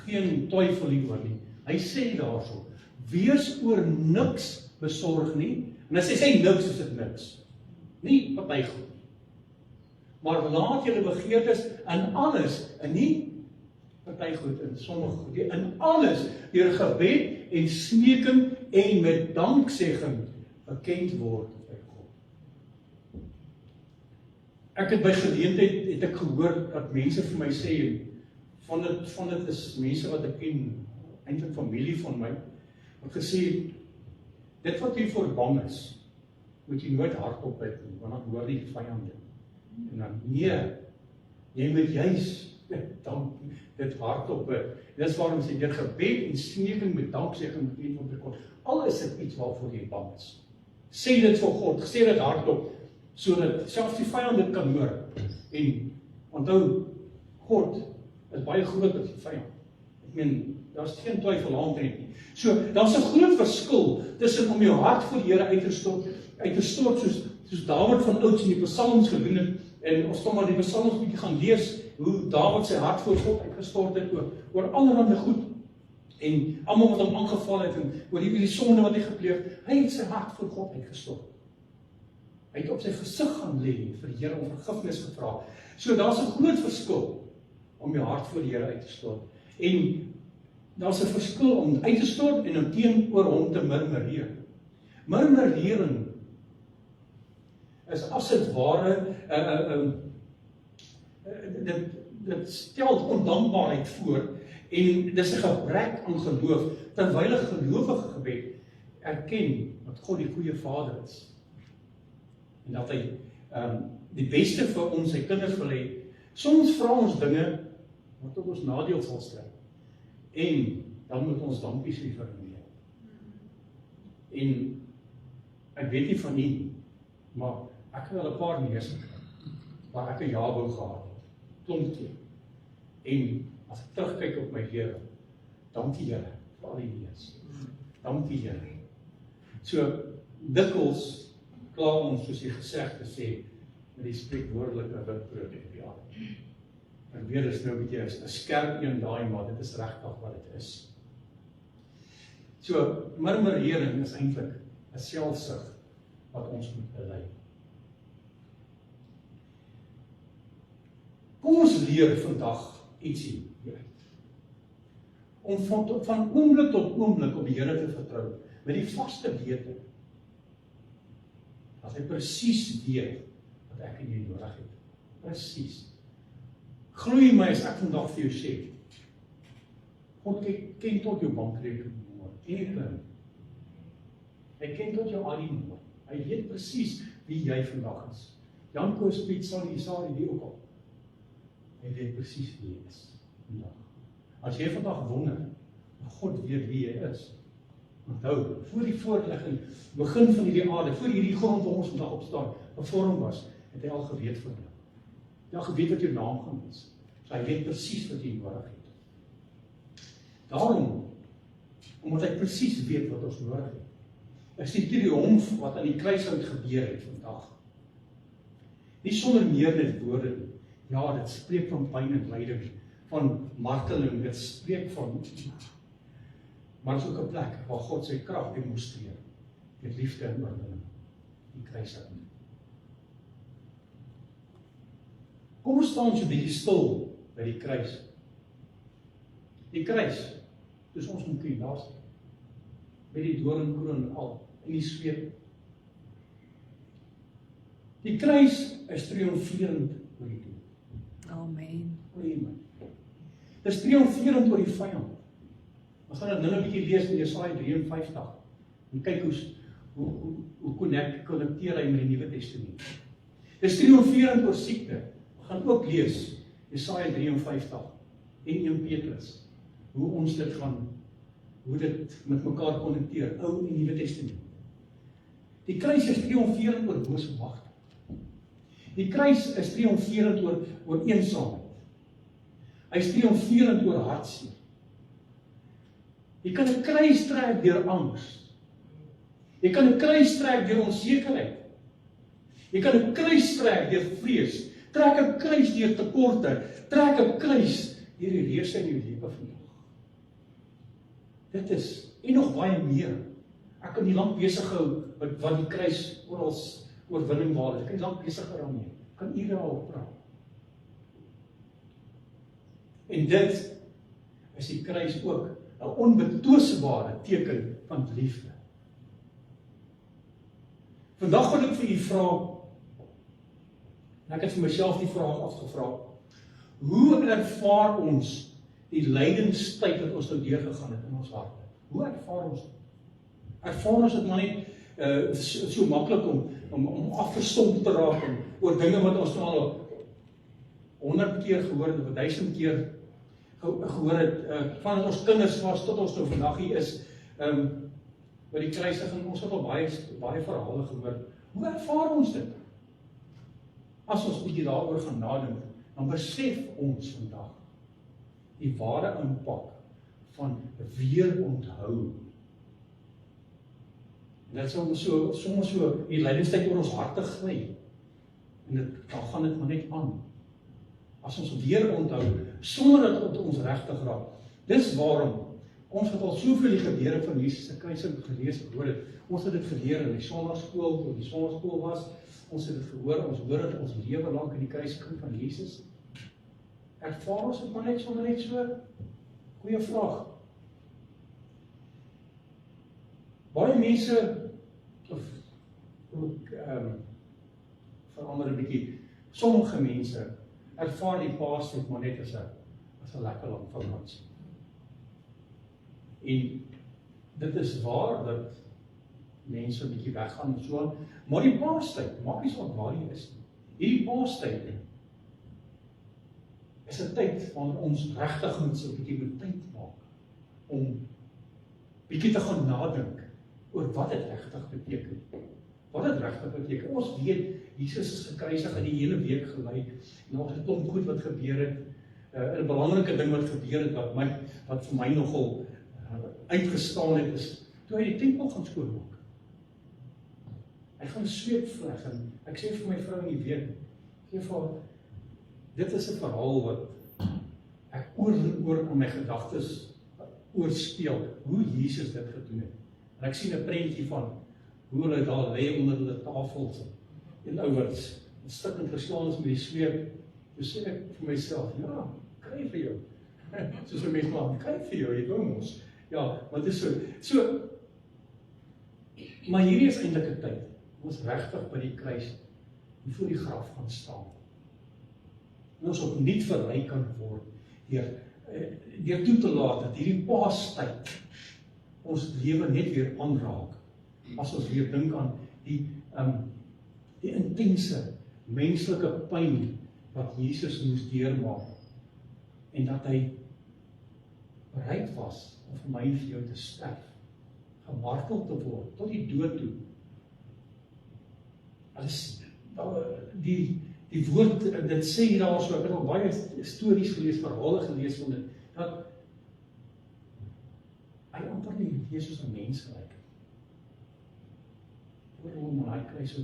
geen twyfel hieroor nie. Hy sê daarso, wees oor niks besorg nie, en as hy sê niks is dit niks, nie party goed, maar laat julle begeertes in alles, en nie party goed in sommige goed, in alles deur gebed en smeking en met danksegging bekend word by God. Ek het by geleentheid het ek gehoor dat mense vir my sê, van dit is mense wat ek ken, eintlik familie van my, wat gesê, dit wat jy voor bang is, moet jy nooit hardop bid nie, want dan hoor die vyand dit. En dan, nee, jy moet juis dit hardop bid. Dis waarom sê, deur gebed en smeking met danksegging bekend word by God. Al is dit iets waarvoor jy bang is. Sê dit vir God, sê dit hardop, sodat selfs die vyand dit kan hoor. En onthou, God is baie groot as die vyand. Ek meen, daar is geen twyfel aantrek nie. So, daar is 'n groot verskil tussen om jou hart voor die Here uit te stort soos Dawid van ouds in die psalms gedoen het, en ons kom maar die psalms bietjie gaan lees, hoe Dawid sy hart voor God uitgestort het, oor allerhande goed, en almal wat hom aangeval het, en oor die sonde wat hy gepleeg het, hy het sy hart voor God uitgestort. Hy het op sy gesig gaan lê, vir die Here om vergifnis gevra. So, daar is 'n groot verskil om jou hart voor die Here uit te stort, en daar's 'n verskil om uit te stort en om teenoor hom te murmureer. Murmurering is as dit ware dit stel ondankbaarheid voor en dis 'n gebrek aan geloof, terwyl 'n gelowige gebed erken dat God die goeie Vader is en dat hy die beste vir ons sy kinders wil hê. Soms vra ons dinge wat tot ons nadeel sal strek. En dan moet ons dankie sê vir hom. En ek weet nie van nie, maar ek het wel 'n paar nees waar ek 'n ja wou gehad het. Klomp keer. En as ek terugkyk op my lewe, dankie Here vir al die nees. Dankie Here. So dikwels kla ons soos die gesegde sê met die spreekwoordelike witbrood op die aarde. En weer is nou 'n bietjie 'n skerp een daai, maar dit is regtig wat dit is. So, murmurering is eintlik 'n selfsug wat ons moet bely. Kom ons leer vandag ietsie hieruit. Om van oomblik tot oomblik op die Here te vertrou, met die vaste wete, dat hy presies weet wat ek en jy nodig het. Presies. Glooi my as ek vandag vir jou sê, God ken tot jou bankrekening, en hy ken tot jou al die nommer. Hy weet presies wie jy vandag is. Jan Koos, Piet, Sally, Isari, wie ook al. Hy weet presies wie hy is vandag. As jy vandag wonder, God weet wie hy is. Onthou, voor die voorligging, begin van hierdie aarde, voor hierdie grond waar ons vandag opstaan, gevorm was, het hy al geweet van jou. Hy al geweet wat jou naam gaan wees. So hy weet presies wat jy nodig het. Daarom, omdat hy presies weet wat ons nodig het, is die triomf wat aan die kruishout gebeur het vandag. Nie sonder meer net woorde nie. Ja, dit spreek van pyn en lyding, van marteling, dit spreek van, maar is ook 'n plek waar God sy krag demonstreer, met liefde en oorwinning, die kruishout. Kom ons staan so 'n bietjie stil by die kruis. Die kruis, dis ons moet hier daar staan, met die doringkroon en al, en die sweep. Die kruis is triomferend oor die dood. Amen. Amen. Dit is triomferend oor die vyand. Ons gaan dit nou 'n bietjie lees in Jesaja 53 en kyk hoe konnekteer hy met die Nuwe Testament. Dit is triomferend oor siekte. Ons gaan ook lees Jesaja 53 en 1 Petrus. Hoe ons dit gaan, hoe dit met mekaar konnekteer, Ou en Nuwe Testament. Die kruis is triomferend oor bose magte. Die kruis is triomferend oor eensaamheid. Hy is triomferend oor hartseer. Jy kan 'n kruis trek deur angs. Jy kan 'n kruis trek deur onsekerheid. Jy kan 'n kruis trek deur vrees. Trek 'n kruis deur tekorte. Trek 'n kruis deur die reëse in jou lewe vandag. Dit is, en nog baie meer. Ek kan nie lank besig hou wat die kruis oral oorwinning waar is. Ek kan nie lank besig daarmee. Ek kan ure al praat. En dit is die kruis ook 'n onbetwisbare teken van liefde. Vandag wil ek vir u vra, en ek het vir myself die vraag afgevra, hoe ervaar ons die lydingstyd wat ons nou deurgegaan het in ons harte? Hoe ervaar ons dit? Ervaar ons dit maar net so maklik om afgestomp te raak oor dinge wat ons nou al 100 keer gehoor het, of 1000 keer gehoor het, van ons kinders was tot ons nou vandag hier is, by die kruisiging, ons het al baie verhale gehoor. Hoe ervaar ons dit? As ons bietjie daaroor gaan nadink, dan besef ons vandag die ware impak van weer onthou. En dit soms so die lydingstyd oor ons harte gly. En dan gaan dit maar net aan. As ons weer onthou, sonder dat dit ons regtig raak. Dis waarom ons het al soveel die gebeure van Jesus se kruising gelees en gehoor het. Ons het dit geleer in die sonnaarskool, toe die sonnaarskool was. Ons het dit gehoor, ons hoor dit ons lewe lank in die kruisiging van Jesus. Ervaar ons dit maar net so? Goeie vraag. Baie mense, verander 'n bietjie, sommige mense ervaar die Paastyd maar net as 'n lekker lang vakansie. En dit is waar dat mense 'n bietjie weggaan en so, maar die Paastyd, maak nie saak waar jy is nie. Hierdie Paastyd is 'n tyd wanneer ons regtig moet so 'n bietjie tyd maak om bietjie te gaan nadink oor wat dit regtig beteken. Wat dit regtig beteken. Ons weet Jesus is gekruisig in die hele week gelei. En daar het 'n klomp goed wat gebeur het. 'n belangrike ding wat gebeur het wat vir my nogal uitgestaan het is toe hy die tempel gaan skoonmaak. Hy gaan sweep vleg en ek sê vir my vrou in die week, dit is 'n verhaal wat ek oor en oor in my gedagtes oorspeel, hoe Jesus dit gedoen het. En ek sien 'n prentjie van hoe hulle daar lê onder hulle tafels en ouers, stikkend geslaan is met die sweep. Dus sê ek vir myself, ja, kry vir jou. Soos 'n mens maar, kry vir jou, jy wou mos. Ja, maar dit is so, maar hierdie is eintlik 'n tyd, ons regtig by die kruis en voor die graf gaan staan. En ons opnuut verry kan word, deur toe te laat dat hierdie Paastyd ons lewe net weer aanraak, as ons weer dink aan die intense menslike pyn wat Jesus moes deurmaak en dat hy bereid was om vir my en vir jou te sterf, gemartel te word tot die dood toe. Alles die woord, dit sê hier daar so, ek het al baie stories gelees, verhale gelees van dit, dat hy amper nie wees soos 'n mens gelyk het. Voor hom aan hy kruis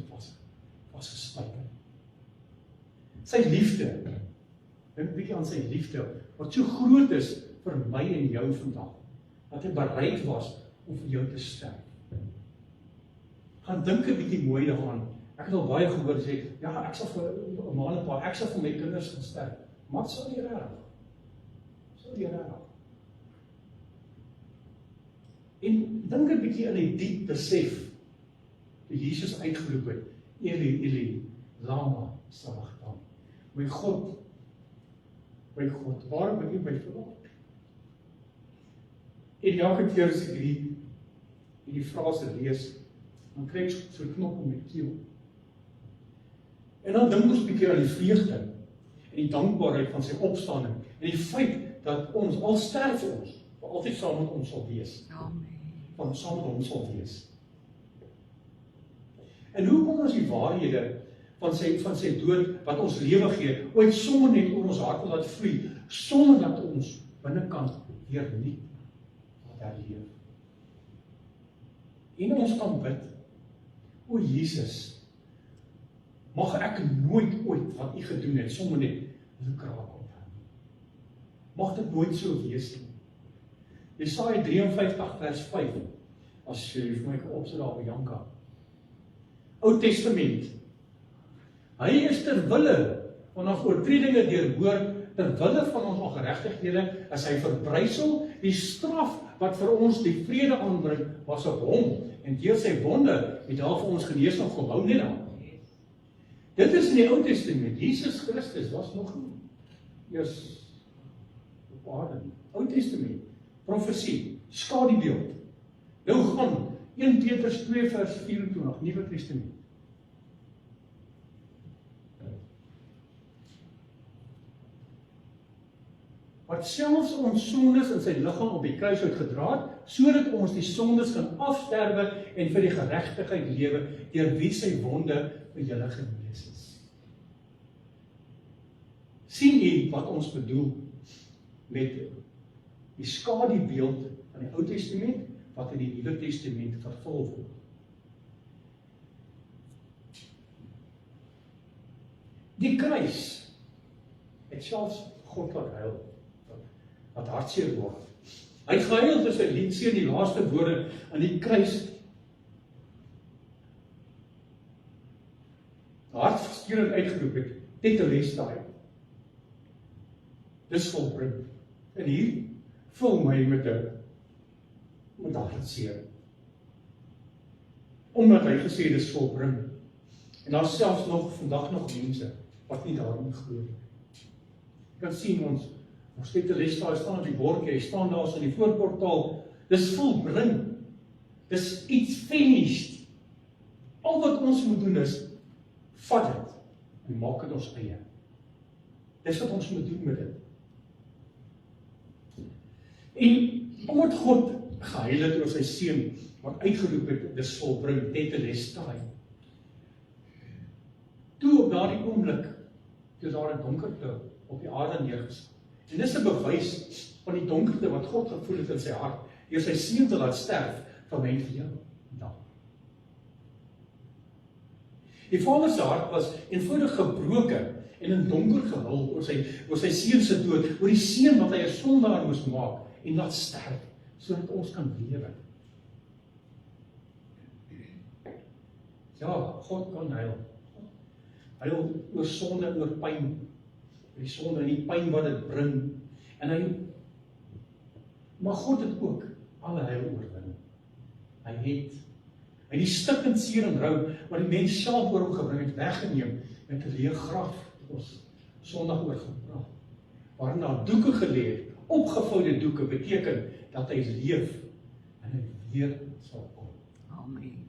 was gespijker. Sy liefde, dink bietjie aan sy liefde, wat so groot is vir my en jou vandag, dat hy bereid was om vir jou te sterf. Gaan dink 'n bietjie mooi daaraan. Ek het al baie gehoor sê, ja, ek sal vir 'n maand en 'n paar, ek sal vir my kinders gaan sterf. Maar wat sal jy reg? Sal jy reg? En dink 'n bietjie in die diep besef, toe Jesus uitgeroep het, Eli, Eli, lama sabachthani. My God, waarom het U my verlaat? En elke keer as ek hierdie frase lees, dan kry ek so 'n knop om my keel. En dan dink ons bietjie aan die vreugde en die dankbaarheid van sy opstanding en die feit dat ons, al sterf ons, vir altyd saam met ons sal wees. Amen. Van saam met hom sal wees. En hoe kom ons die waarhede van sy dood wat ons lewe gee, ooit sommer net oor ons hart laat vloei, sonder dat ons binnekant weer nie wat herleef. En ons kan bid, o Jesus, mag ek nooit ooit wat U gedoen het, sommer net lukraak onthou. Mag dit nooit so wees nie. Jesaja 53 vers 5, as jy vir my opsit daar by Janka. Ou Testament. Hy is ter wille van ons oortredinge deurboor, ter wille van ons ongeregtighede, as hy verbrysel, die straf wat vir ons die vrede aanbring, was op hom, en deur sy wonde het daar vir ons genesing gehou net aan. Dit is in die Ou Testament. Jesus Christus was nog nie eers op aarde nie. Ou Testament, profesie, skadubeeld. Nou gaan 1 Petrus 2 vers 24, Nuwe Testament. Wat selfs ons sondes in sy liggaam op die kruis uitgedra het, sodat ons die sondes kan afsterwe en vir die geregtigheid lewe, deur wie sy wonde vir julle genees is. Sien jy wat ons bedoel met die skadubeeld van die Ou Testament, wat in die Nuwe Testament vervul word? Die kruis het selfs God laat huil, wat hartseer word. Hy het gehuil vir sy liefseun die laaste woorde aan die kruis. Hartverscheurend uitgeroep het, tetelestai. Dis volbring. En hier vul my met hartseer. Omdat hy gesê dis volbring. En daar selfs nog vandag nog mense wat nie daarin glo nie. Jy kan sien ons tetelestai staan op die bordjie, hy staan daar in die voorportaal. Dis volbring. Dis iets finished. Al wat ons moet doen is vat dit en maak dit ons eie. Dis wat ons moet doen met dit. En omdat God gehuil het oor sy seun, wat uitgeroep het, dis volbring, tetelestai. Toe op daardie oomblik, toe daar 'n donkerte op die aarde neergesit. En dis 'n bewys van die donkerte wat God gevoel het in sy hart, deur sy seun te laat sterf vir my en vir jou. Die Vader se hart was eenvoudig gebroken en in donker gehul oor sy seun se dood, oor die seun wat hy 'n sondaar moes maak en laat sterf, sodat ons kan lewe. Ja, God kan huil. Huil oor sonde, oor pyn, die sonde en die pyn wat dit bring. Maar God het ook alle huil oorwin. Hy het die stikkend seer en rou, wat die mens self oor hom gebring het, weggeneem met 'n leë graf, het ons Sondag oor gepraat, waarin daar doeke gelê het. Opgevoude doeke beteken dat hy leef en hy weer sal kom. Amen.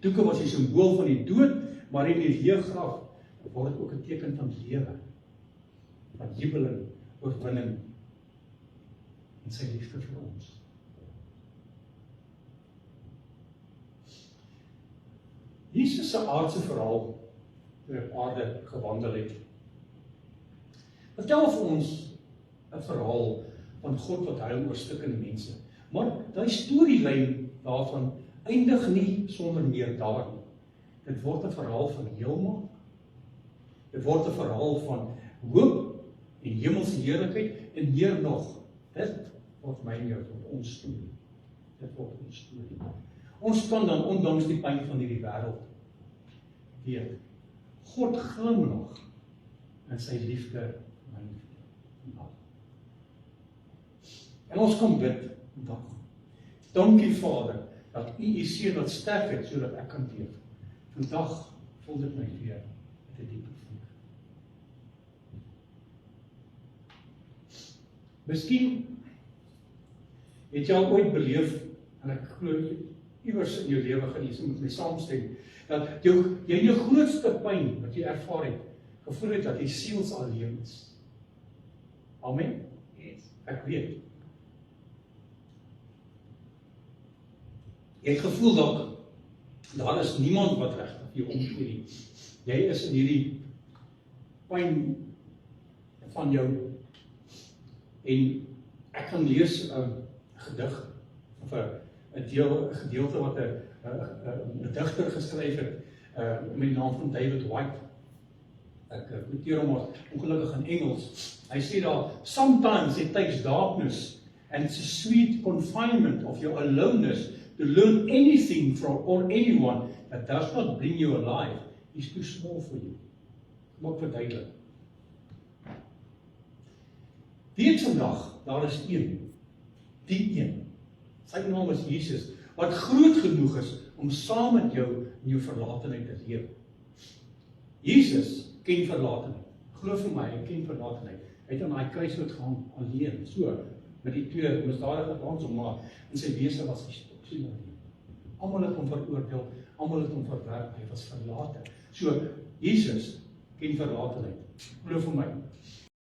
Doeke was die simbool van die dood maar in die leë graf word dit ook 'n teken van lewe, van jubeling, oorwinning en sy liefde vir ons. Jesus se aardse verhaal toe hy op aarde gewandel het, vertel vir ons 'n verhaal van God wat huil oor stikkende mense. Maar daai storielyn daarvan eindig nie sonder meer daar nie. Dit word 'n verhaal van heelmaak. Dit word 'n verhaal van hoop en hemelse heerlikheid en meer nog. Dit word my en jou tot ons storie. Dit word ons storie. Ons kan dan ondanks die pyn van hierdie wêreld weet, God glimlag in sy liefde vir my vandag. En ons kan bid vandag. Dankie Vader, dat U seun wat sterk het, sodat ek kan leef. Vandag voel dit my weer met 'n diepe vonk. Miskien het jy al ooit beleef, en ek glo iewers in jou lewe gaan jy met my saamstem, dat jy die grootste pyn wat jy ervaar het, gevoel het dat jy siels alleen is. Amen? Yes. Ek weet. Jy het gevoel dat daar is niemand wat regtig jou omgee nie. Jy is in hierdie pyn van jou. En ek gaan lees 'n gedig of 'n gedeelte wat 'n digter geskryf het met die naam van David White. Ek noteer hom ongelukkig in Engels. Hy sê daar, sometimes it takes darkness and it's a sweet confinement of your aloneness to learn anything from or anyone that does not bring you alive is too small for you. Kom ek verduidelik. Weet vandag, daar is een, die een, sy naam is Jesus, wat groot genoeg is om saam met jou in jou verlatenheid te leef. Jesus ken verlatenheid. Glo vir my, hy ken verlatenheid. Hy het aan daai kruisdood gehang alleen, so, met die twee misdadige langs maar in sy wese was hy sien alleen. Almal het hom veroordeel, almal het hom verwerp, hy was verlate. So, Jesus ken verlatenheid. Glo vir my.